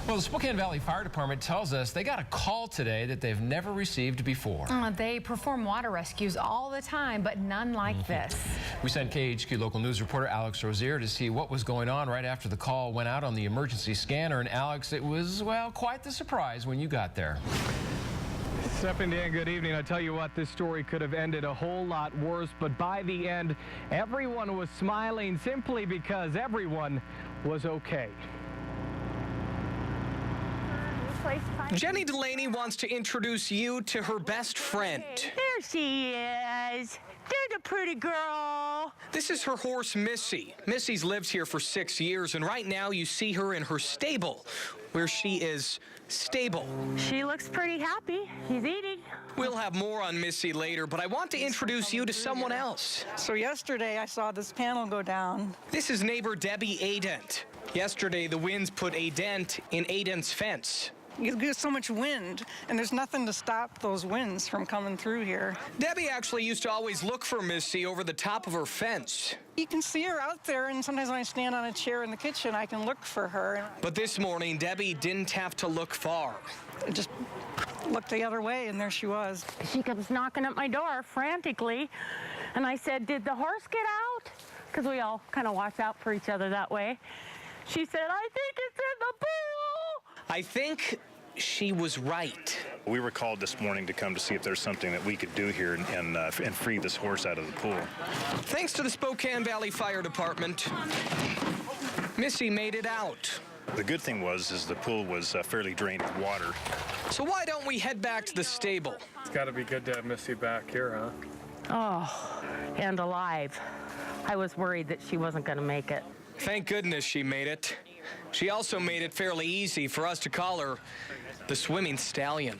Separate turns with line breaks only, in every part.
Well, the Spokane Valley Fire Department tells us they got a call today that they've never received before.
They perform water rescues all the time, but none like this.
We sent KHQ local news reporter Alex Rozier to see what was going on right after the call went out on the emergency scanner. And Alex, it was, well, quite the surprise when you got there.
Stephen, Dan, good evening. I tell you what, this story could have ended a whole lot worse, but by the end, everyone was smiling simply because everyone was okay. Jenny Delaney wants to introduce you to her best friend.
There she is. There's a pretty girl.
This is her horse, Missy. Missy's lived here for 6 years, and right now you see her in her stable, where she is stable.
She looks pretty happy. She's eating.
We'll have more on Missy later, but I want to introduce you to someone else.
So yesterday I saw this panel go down.
This is neighbor Debbie Adent. Yesterday, the winds put a dent in Adent's fence.
You get so much wind, and there's nothing to stop those winds from coming through here.
Debbie actually used to always look for Missy over the top of her fence.
You can see her out there, and sometimes when I stand on a chair in the kitchen, I can look for her.
But this morning, Debbie didn't have to look far.
I just looked the other way, and there she was.
She comes knocking at my door frantically, and I said, "Did the horse get out?" Because we all kind of watch out for each other that way. She said, "I think it's in the pool."
I think she was right.
We were called this morning to come to see if there's something that we could do here and free this horse out of the pool.
Thanks to the Spokane Valley Fire Department, Missy made it out.
The good thing is the pool was fairly drained with water.
So why don't we head back to the stable?
It's got to be good to have Missy back here, huh?
Oh, and alive. I was worried that she wasn't going to make it.
Thank goodness she made it. She also made it fairly easy for us to call her the Swimming Stallion.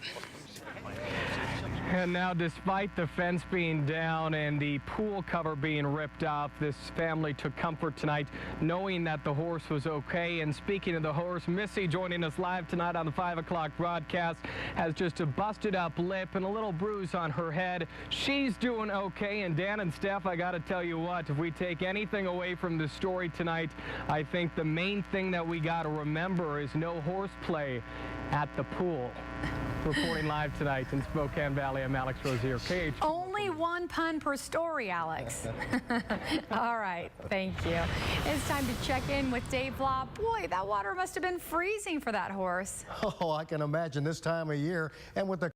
And now, despite the fence being down and the pool cover being ripped off, this family took comfort tonight knowing that the horse was okay. And speaking of the horse, Missy, joining us live tonight on the 5 o'clock broadcast, has just a busted up lip and a little bruise on her head. She's doing okay. And Dan and Steph, I got to tell you what, if we take anything away from the story tonight, I think the main thing that we got to remember is no horseplay at the pool. Reporting live tonight in Spokane Valley, I'm Alex Rozier, KHQ.
Only one pun per story, Alex. All right, thank you. It's time to check in with Dave Law. Boy, that water must have been freezing for that horse.
Oh, I can imagine this time of year. And with the